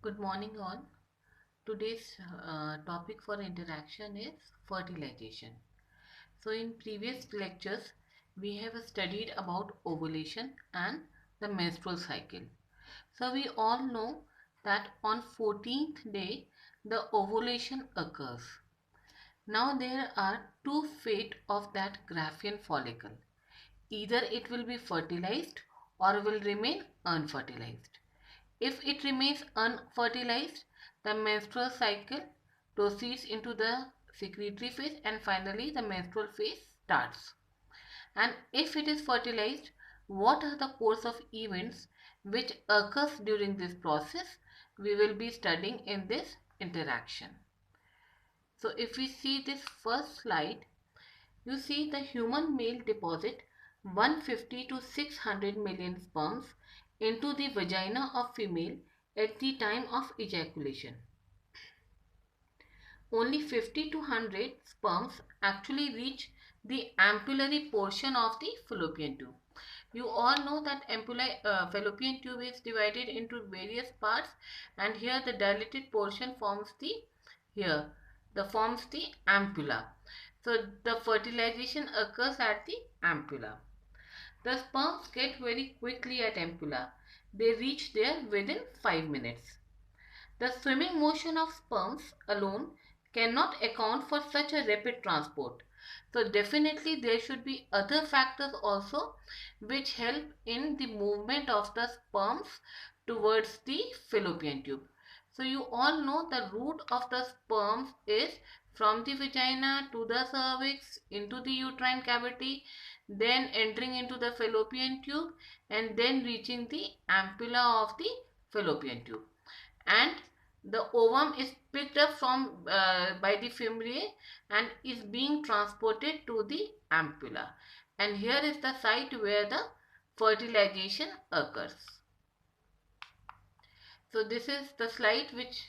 Good morning, all. Today's topic for interaction is fertilization. So, in previous lectures, we have studied about ovulation and the menstrual cycle. So, we all know that on 14th day, the ovulation occurs. Now, there are two fate of that Graafian follicle. Either it will be fertilized or will remain unfertilized. If it remains unfertilized, the menstrual cycle proceeds into the secretory phase and finally the menstrual phase starts. And if it is fertilized, what are the course of events which occurs during this process? We will be studying in this interaction. So if we see this first slide, you see the human male deposit 150 to 600 million sperms into the vagina of female at the time of ejaculation. Only 50 to 100 sperms actually reach the ampullary portion of the fallopian tube. You all know that fallopian tube is divided into various parts, and here the dilated portion forms the ampulla. So the fertilization occurs at the ampulla. The sperms get very quickly at ampulla. They reach there within 5 minutes. The swimming motion of sperms alone cannot account for such a rapid transport. So definitely there should be other factors also which help in the movement of the sperms towards the fallopian tube. So you all know the route of the sperms is from the vagina to the cervix into the uterine cavity, then entering into the fallopian tube and then reaching the ampulla of the fallopian tube. And the ovum is picked up from by the fimbriae and is being transported to the ampulla, and here is the site where the fertilization occurs. So this is the slide which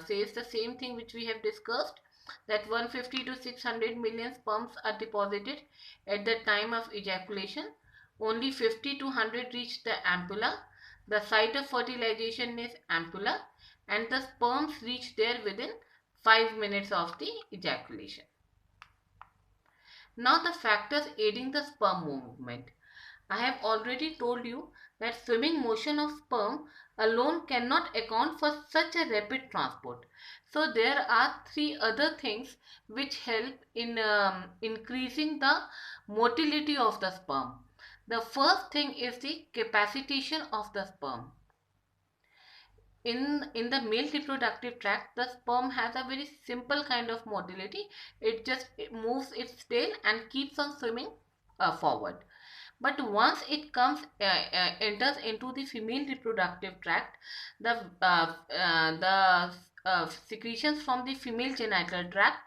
says the same thing which we have discussed, that 150 to 600 million sperms are deposited at the time of ejaculation. Only 50 to 100 reach the ampulla. The site of fertilization is ampulla, and the sperms reach there within 5 minutes of the ejaculation. Now the factors aiding the sperm movement. I have already told you that swimming motion of sperm alone cannot account for such a rapid transport. So there are three other things which help in increasing the motility of the sperm. The first thing is the capacitation of the sperm. In the male reproductive tract, the sperm has a very simple kind of motility. It moves its tail and keeps on swimming forward. But once it enters into the female reproductive tract, the secretions from the female genital tract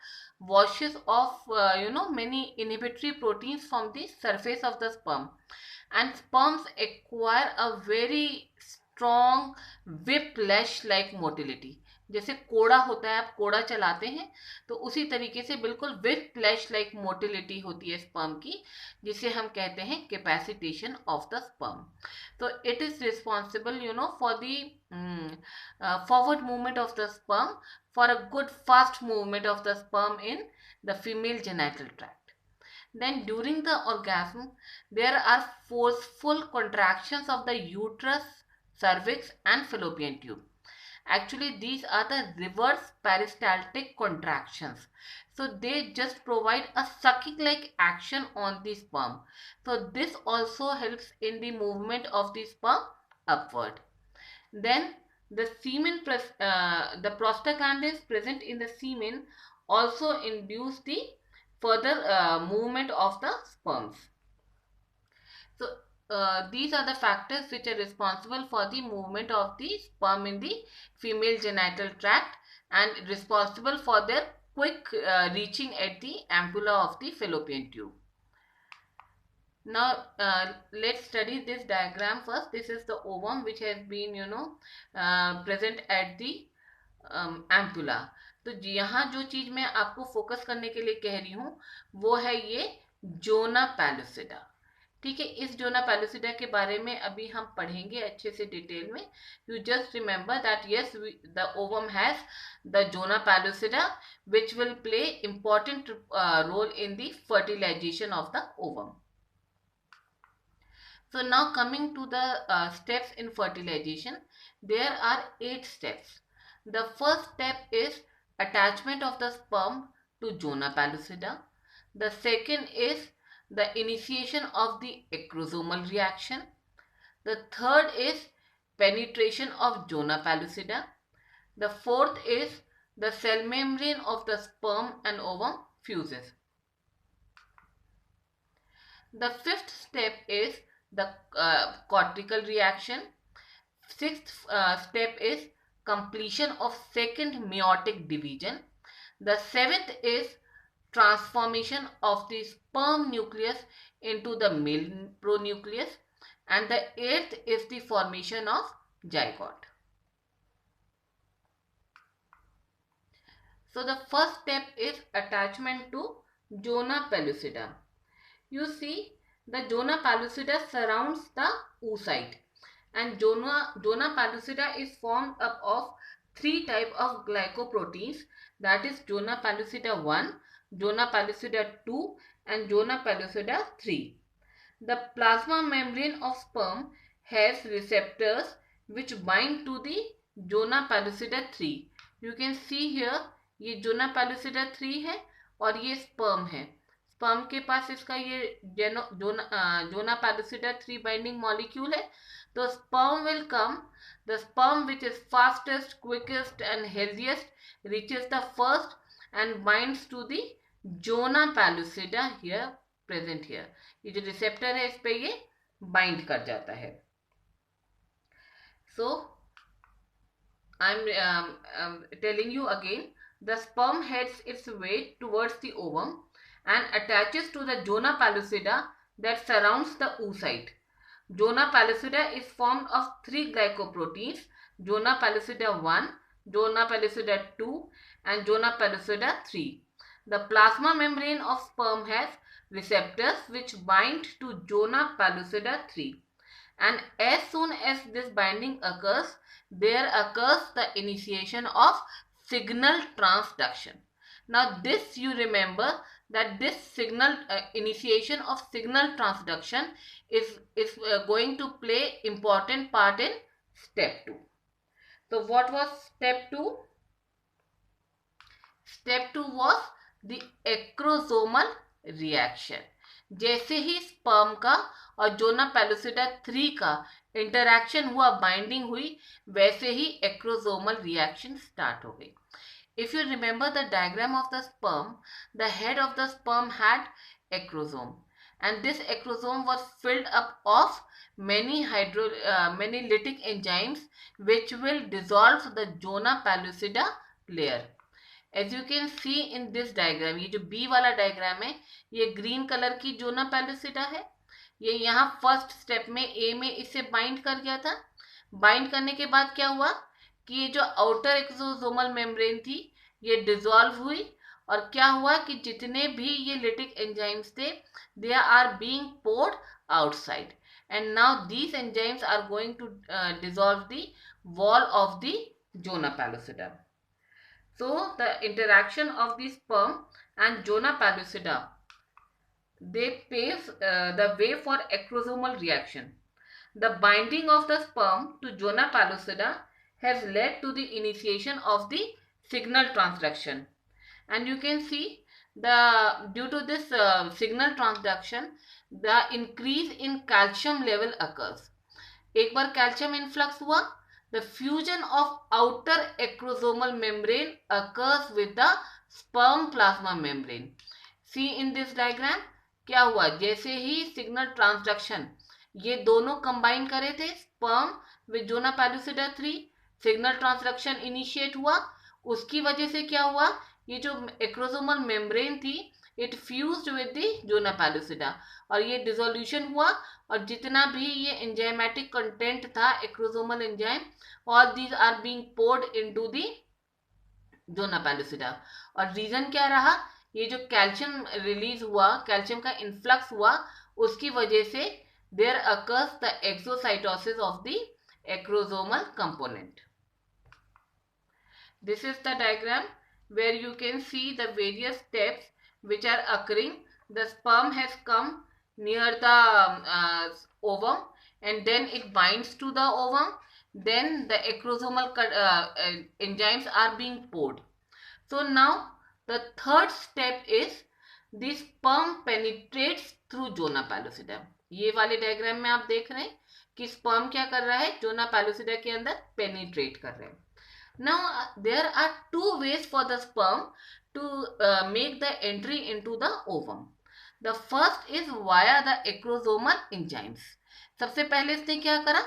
washes off many inhibitory proteins from the surface of the sperm, and sperms acquire a very strong whiplash like motility. जैसे कोड़ा होता है, आप कोड़ा चलाते हैं तो उसी तरीके से बिल्कुल whiplash like मोटिलिटी होती है स्पर्म की, जिसे हम कहते हैं कैपेसिटेशन ऑफ द स्पर्म. तो it is responsible for the forward movement of the sperm, for a good fast movement of the sperm in the female genital tract. Then during the orgasm, there are forceful contractions of the uterus, cervix and fallopian tube. Actually, these are the reverse peristaltic contractions. So they just provide a sucking like action on the sperm. So this also helps in the movement of the sperm upward. Then the the prostaglandins present in the semen also induce the further movement of the sperms. So these are the factors which are responsible for the movement of the sperm in the female genital tract and responsible for their quick reaching at the ampulla of the fallopian tube. Now let's study this diagram first. This is the ovum which has been present at the ampulla. तो यहाँ जो चीज मैं आपको focus करने के लिए कह रही हूँ वो है ये जोना पैलुसिडा. ठीक है, इस जोना पैलुसिडा के बारे में अभी हम पढ़ेंगे अच्छे से डिटेल में. You just remember that yes the ovum has the zona pellucida which will play important role in the fertilization of the ovum. So now coming to the steps in fertilization, there are 8 steps. The first step is attachment of the sperm to Jona pellucida. The second is the initiation of the acrosomal reaction. The third is penetration of Jona pellucida. The fourth is the cell membrane of the sperm and ovum fuses. The fifth step is the cortical reaction. Sixth step is completion of second meiotic division. The seventh is transformation of the sperm nucleus into the male pronucleus, and the eighth is the formation of zygote. So the first step is attachment to Jona pellucida. You see, the Jona pellucida surrounds the oocyte, and Jona pellucida is formed up of 3 types of glycoproteins, that is Jona pellucida 1, Jona pellucida 2 and Jona pellucida 3. The plasma membrane of sperm has receptors which bind to the Jona pellucida 3. You can see here, ये Jona pellucida 3 है और ये sperm है. Sperm के पास इसका ये जोना पैलुसिडा 3 binding molecule है. तो sperm will come, the sperm which is fastest, quickest and healthiest reaches the first and binds to the Jona pellucida here present here. ये जो रिसेप्टर है इस पे ये बाइंड कर जाता है. So I'm telling you again, the sperm heads its way towards the ovum and attaches to the Jona pellucida that surrounds the oocyte. Jona pellucida is formed of 3 glycoproteins, Jona pellucida 1, Jona pellucida 2 and Jona pellucida 3. The plasma membrane of sperm has receptors which bind to Jona pellucida 3. And as soon as this binding occurs, there occurs the initiation of signal transduction. Now this you remember that this signal initiation of signal transduction is going to play important part in step 2. So what was step 2? Step 2 was the acrosomal reaction. जैसे ही sperm का और जोना pellucida 3 का interaction हुआ, binding हुई, वैसे ही acrosomal reaction start हो गई. If you remember the diagram of the sperm, the head of the sperm had acrosome, and this acrosome was filled up of many lytic enzymes which will dissolve the Jona pellucida layer. As you can see in this diagram, ये जो B वाला diagram है, ये green colour की zona pellucida है. ये यहाँ first step में A में इसे बाइंड कर गया था. बाइंड करने के बाद क्या हुआ कि ये जो आउटर एक्सोसोमल मेम्ब्रेन थी ये डिसॉल्व हुई, और क्या हुआ कि जितने भी ये लिटिक एंजाइम्स थे, they are being poured outside, and now these enzymes are going to dissolve the wall of the zona pellucida. So the interaction of the sperm and Jona pellucida, they pave the way for acrosomal reaction. The binding of the sperm to Jona pellucida has led to the initiation of the signal transduction, and you can see due to this signal transduction, the increase in calcium level occurs. एक बार calcium influx हुआ, the fusion of outer acrosomal membrane occurs with the sperm plasma membrane. See in this diagram, क्या हुआ, जैसे ही signal transduction ये दोनों combine करे थे, sperm with zona pellucida 3, signal transduction initiate हुआ. उसकी वजह से क्या हुआ, ये जो एक्रोसोमल मेम्ब्रेन थी, it fused with the zona pellucida, और ये डिसोल्यूशन हुआ, और जितना भी ये एंजाइमेटिक कंटेंट था, acrosomal enzyme, all these are being poured into the zona pellucida. और रीजन क्या रहा, ये जो कैल्शियम रिलीज हुआ, कैल्शियम का इन्फ्लक्स हुआ, उसकी वजह से there occurs the exocytosis of the acrosomal component. This is the diagram where you can see the various steps which are occurring. The sperm has come near the ovum, and then it binds to the ovum. Then the acrosomal enzymes are being poured. So now the third step is the sperm penetrates through zona pellucidum. ये वाले diagram में आप देख रहे हैं कि sperm क्या कर रहा है, जोना पैलुसिडा के अंदर पेनिट्रेट कर रहे हैं. Now there are two ways for the sperm to make the entry into the ovum. The first is via the acrosomal enzymes. सबसे पहले इसने क्या करा,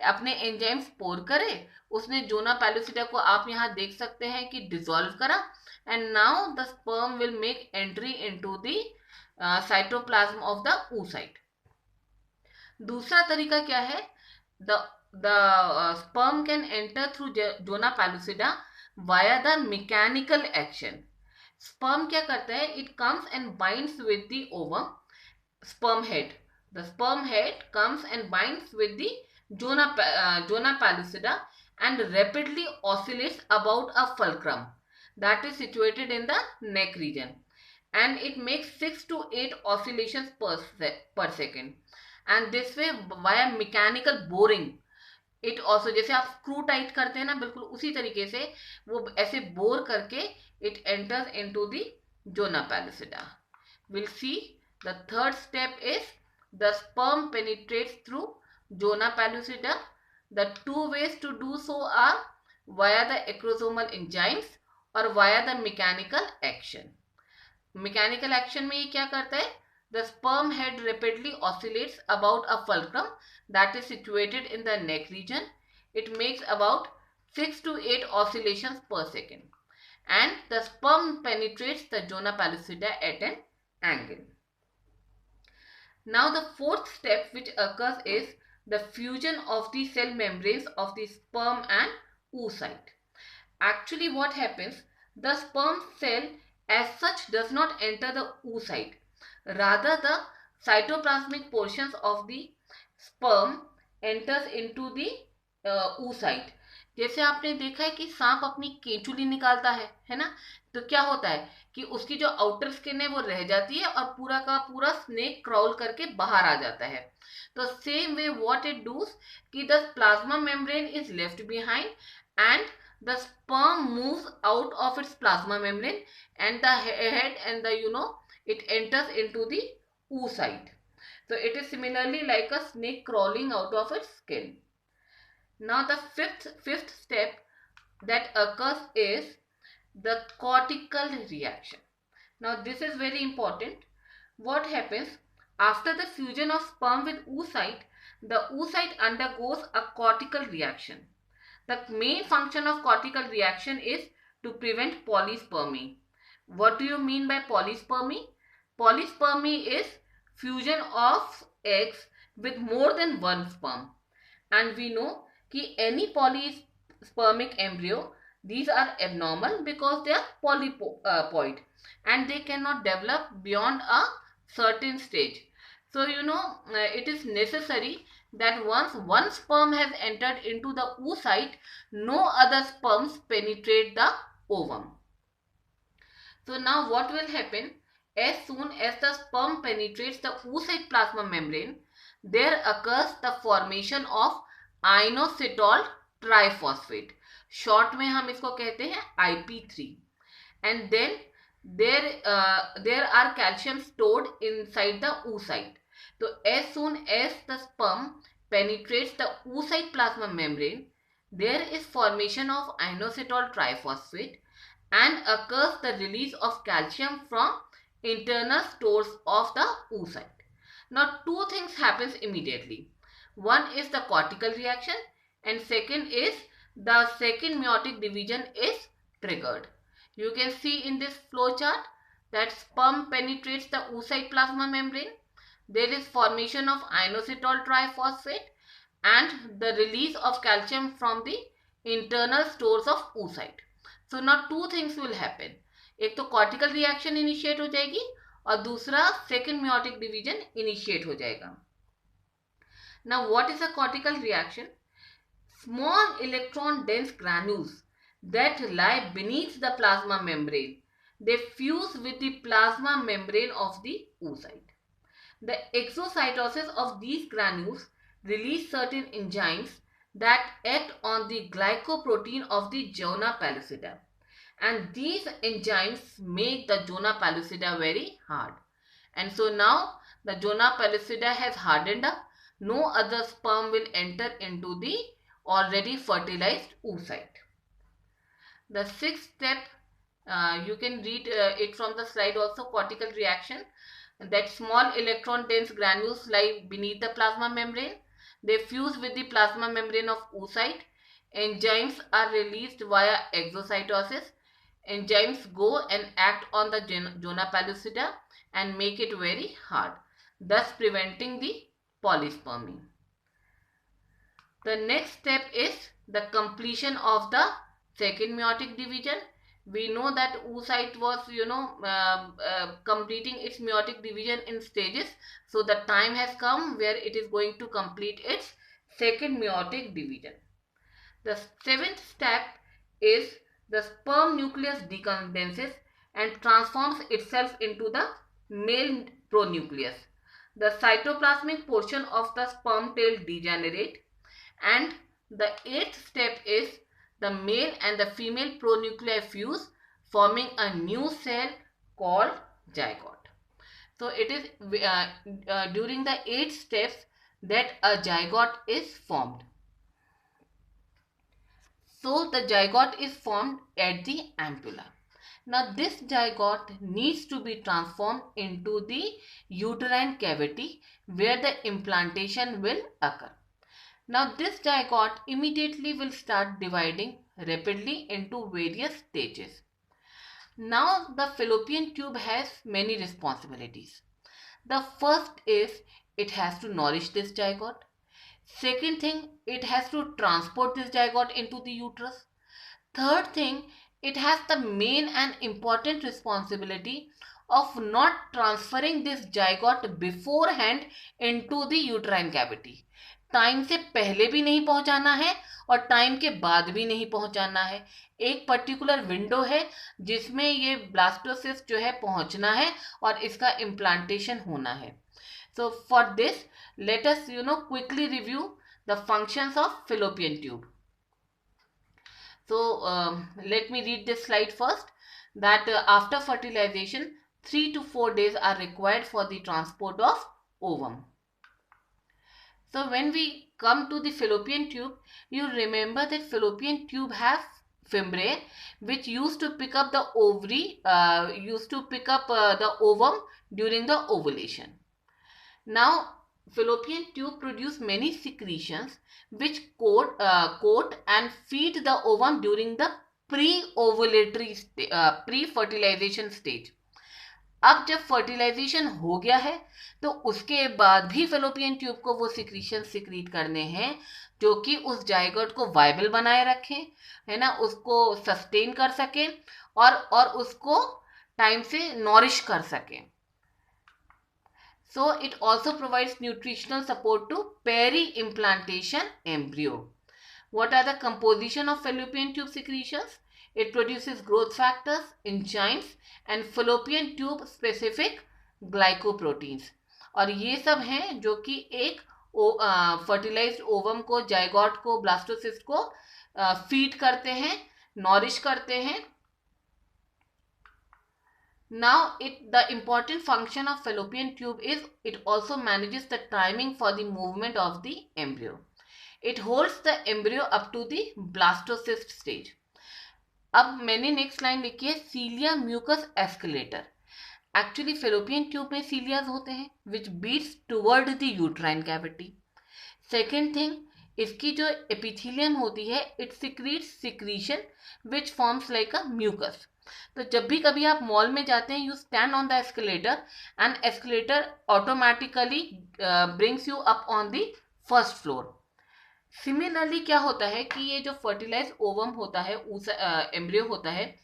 अपने एंजाइम्स पोर करे, उसने जोना पैलुसिडा को आप यहाँ देख सकते हैं कि डिसॉल्व करा, and now the sperm will make entry into the cytoplasm of the oocyte. दूसरा तरीका क्या है, the sperm can enter through zona pellucida via the mechanical action. Sperm क्या करता है, it comes and binds with the ovum, sperm head. The sperm head comes and binds with the zona pellucida and rapidly oscillates about a fulcrum that is situated in the neck region, and it makes 6 to 8 oscillations per second. And this way via mechanical boring it also, जैसे आप screw tight करते हैं ना, बिल्कुल उसी तरीके से वो ऐसे बोर करके it enters into the zona pellucida. We'll see the third step is the sperm penetrates through zona pellucida. The two ways to do so are via the acrosomal enzymes or via the mechanical action. Mechanical action में ये क्या करता है, the sperm head rapidly oscillates about a fulcrum that is situated in the neck region. It makes about 6 to 8 oscillations per second, and the sperm penetrates the zona pellucida at an angle. Now the fourth step which occurs is the fusion of the cell membranes of the sperm and oocyte. Actually what happens, the sperm cell as such does not enter the oocyte. Rather the cytoplasmic portions of the sperm enters into the oocyte. जैसे आपने देखा है कि सांप अपनी केंचुली निकालता है ना, तो क्या होता है कि उसकी जो आउटर स्किन है वो रह जाती है और पूरा का पूरा स्नेक क्रॉल करके बाहर आ जाता है. तो same way what it does कि the plasma membrane is left behind and the sperm moves out of its plasma membrane and the head and the it enters into the oocyte. So it is similarly like a snake crawling out of its skin. Now the fifth step that occurs is the cortical reaction. Now this is very important. What happens after the fusion of sperm with oocyte? The oocyte undergoes a cortical reaction. The main function of cortical reaction is to prevent polyspermy. What do you mean by polyspermy? Polyspermy is fusion of eggs with more than one sperm. And we know that any polyspermic embryo, these are abnormal because they are polypoid and they cannot develop beyond a certain stage. So it is necessary that once one sperm has entered into the oocyte, no other sperms penetrate the ovum. So now what will happen, as soon as the sperm penetrates the oocyte plasma membrane, there occurs the formation of inositol triphosphate. Short में हम इसको कहते हैं IP3. And then there are calcium stored inside the oocyte. So as soon as the sperm penetrates the oocyte plasma membrane, there is formation of inositol triphosphate and occurs the release of calcium from internal stores of the oocyte. Now two things happens immediately. One is the cortical reaction and second is the second meiotic division is triggered. You can see in this flow chart that sperm penetrates the oocyte plasma membrane. There is formation of inositol triphosphate and the release of calcium from the internal stores of oocyte. So now two things will happen. एक तो cortical reaction initiate हो जाएगी और दूसरा second meiotic division initiate हो जाएगा. Now what is a cortical reaction? Small electron dense granules that lie beneath the plasma membrane, they fuse with the plasma membrane of the oocyte. The exocytosis of these granules release certain enzymes that act on the glycoprotein of the zona pellucida, and these enzymes make the zona pellucida very hard. And so now the zona pellucida has hardened up. No other sperm will enter into the already fertilized oocyte. The sixth step, you can read it from the slide also, cortical reaction, that small electron dense granules lie beneath the plasma membrane. They fuse with the plasma membrane of oocyte. Enzymes are released via exocytosis. Enzymes go and act on the zona pellucida and make it very hard, thus preventing the polyspermy. The next step is the completion of the second meiotic division. We know that oocyte was, completing its meiotic division in stages. So the time has come where it is going to complete its second meiotic division. The seventh step is the sperm nucleus decondenses and transforms itself into the male pronucleus. The cytoplasmic portion of the sperm tail degenerate. And the eighth step is the male and the female pronuclei fuse, forming a new cell called zygote. So it is during the 8 steps that a zygote is formed. So the zygote is formed at the ampulla. Now this zygote needs to be transformed into the uterine cavity where the implantation will occur. Now this zygote immediately will start dividing rapidly into various stages. Now the fallopian tube has many responsibilities. The first is it has to nourish this zygote. Second thing, it has to transport this zygote into the uterus. Third thing, it has the main and important responsibility of not transferring this zygote beforehand into the uterine cavity. Time से पहले भी नहीं पहुंचाना है और time के बाद भी नहीं पहुंचाना है. एक पर्टिकुलर विंडो है जिसमें ये ब्लास्टोसिस्ट जो है पहुंचना है और इसका इम्प्लांटेशन होना है. So for this, let us quickly review the functions of fallopian tube. So let me read this slide first. That after fertilization, 3 to 4 days are required for the transport of ovum. So when we come to the fallopian tube, you remember that fallopian tube has fimbriae which used to pick up the ovary, the ovum during the ovulation. Now fallopian tube produce many secretions which coat and feed the ovum during the pre-ovulatory pre-fertilization stage. अब जब fertilisation हो गया है तो उसके बाद भी fallopian tube को वो सिक्रीशन सिक्रीट करने हैं जो कि उस जाइगोट को वाइबल बनाए रखें, है ना, उसको सस्टेन कर सकें और उसको टाइम से नॉरिश कर सकें. So it also provides nutritional support to peri-implantation embryo. What are the composition of fallopian tube secretions? It produces growth factors, enzymes and fallopian tube specific glycoproteins. और ये सब हैं जो कि एक फर्टिलाइज्ड ओवम को, जाइगोट को, ब्लास्टोसिस्ट को फीड करते हैं, नॉरिश करते हैं. Now the important function of fallopian tube is it also manages the timing for the movement of the embryo. It holds the embryo up to the blastocyst stage. अब मैंने next line लिखी है cilia mucus escalator. Actually fallopian tube में cilias होते हैं which beats toward the uterine cavity. Second thing, इसकी जो epithelium होती है it secretes secretion which forms like a mucus. तो जब भी कभी आप मॉल में जाते हैं, you stand on the escalator and escalator automatically brings you up on the first floor. Similarly क्या होता है कि ये जो फर्टिलाइज ओवम होता है, एम्ब्रियो होता है,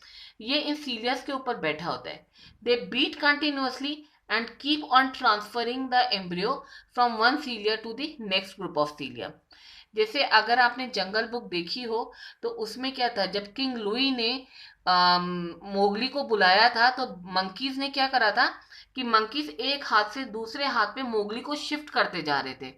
ये इन सीलियस के ऊपर बैठा होता है. They beat continuously and keep on transferring the embryo from one cilia to the next group of cilia. जैसे अगर आपने जंगल बुक देखी हो तो उसमें क्या था, जब किंग लुई ने मोगली को बुलाया था तो मंकीज ने क्या करा था कि मंकीज एक हाथ से दूसरे हाथ पे मोगली को शिफ्ट करते जा रहे थे.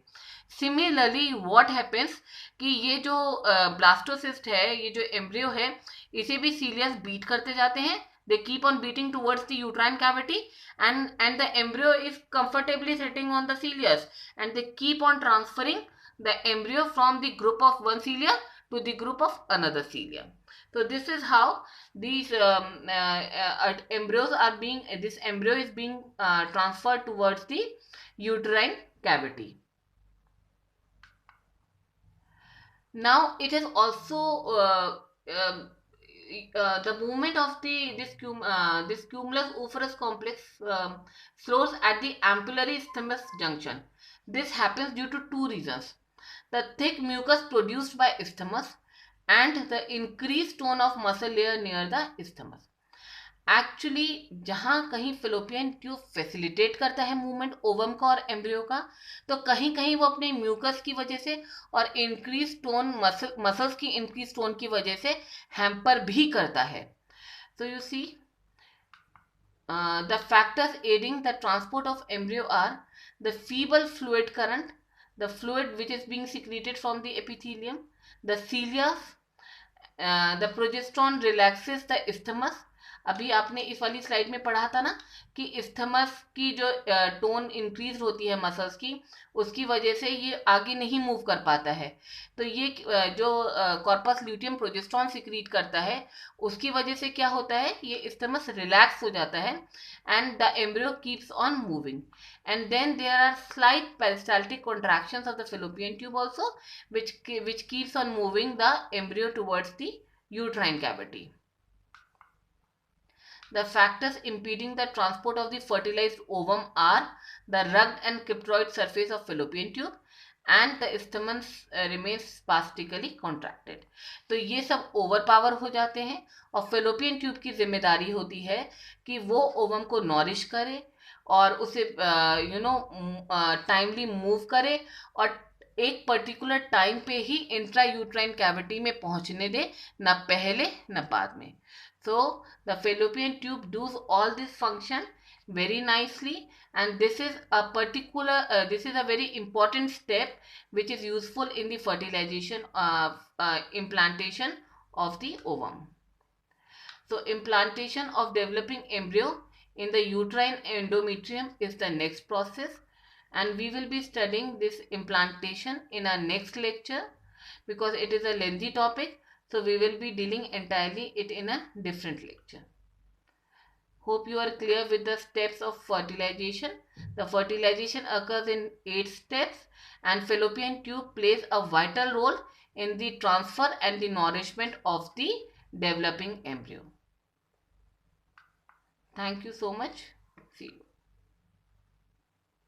सिमिलरली व्हाट हैपेंस कि ये जो ब्लास्टोसिस्ट है, ये जो एम्ब्रियो है, इसे भी सीलियस बीट करते जाते हैं. They keep on beating towards the uterine cavity, and the embryo is comfortably sitting on the cilius, and they keep on transferring the embryo from the group of one cilia to the group of another cilia. So this is how these embryos are being, this embryo is being transferred towards the uterine cavity. Now it is also the movement of this cumulus ovorous complex flows at the ampullary isthmus junction. This happens due to two reasons: the thick mucus produced by isthmus and the increased tone of muscle layer near the isthmus. Actually जहाँ कहीं fallopian tube facilitate करता है movement ovum का और embryo का, तो कहीं कहीं वो अपने म्यूकस की वजह से और इंक्रीज टोन मसल्स की इंक्रीज टोन की वजह से हैम्पर भी करता है. So you see, the factors aiding the transport of embryo are the feeble fluid current, the fluid which is being secreted from the epithelium, the cilia, the progesterone relaxes the isthmus. अभी आपने इस वाली slide में पढ़ा था ना कि isthmus की जो टोन इंक्रीज होती है मसल्स की, उसकी वजह से ये आगे नहीं मूव कर पाता है. तो ये जो कॉर्पस ल्यूटियम प्रोजेस्टेरोन सिक्रीट करता है, उसकी वजह से क्या होता है, ये इस्थमस रिलैक्स हो जाता है and the embryo keeps on moving. And then there are slight peristaltic contractions of the Fallopian tube also which keeps on moving the embryo towards the uterine cavity. The factors impeding the transport of the fertilized ovum are the rugged and cryptoid surface of fallopian tube and the isthmus remains spastically contracted. तो ये सब over power हो जाते हैं और fallopian tube की जिम्मेदारी होती है कि वो ओवम को नॉरिश करे और उसे टाइमली मूव करे और एक पर्टिकुलर टाइम पे ही इंट्रा यूट्राइन कैविटी में पहुंचने दे, न पहले न बाद में. So the fallopian tube does all this function very nicely, and this is a very important step which is useful in the fertilization implantation of the ovum. So implantation of developing embryo in the uterine endometrium is the next process, and we will be studying this implantation in our next lecture because it is a lengthy topic. So we will be dealing entirely it in a different lecture. Hope you are clear with the steps of fertilization. The fertilization occurs in 8 steps and fallopian tube plays a vital role in the transfer and the nourishment of the developing embryo. Thank you so much. See you.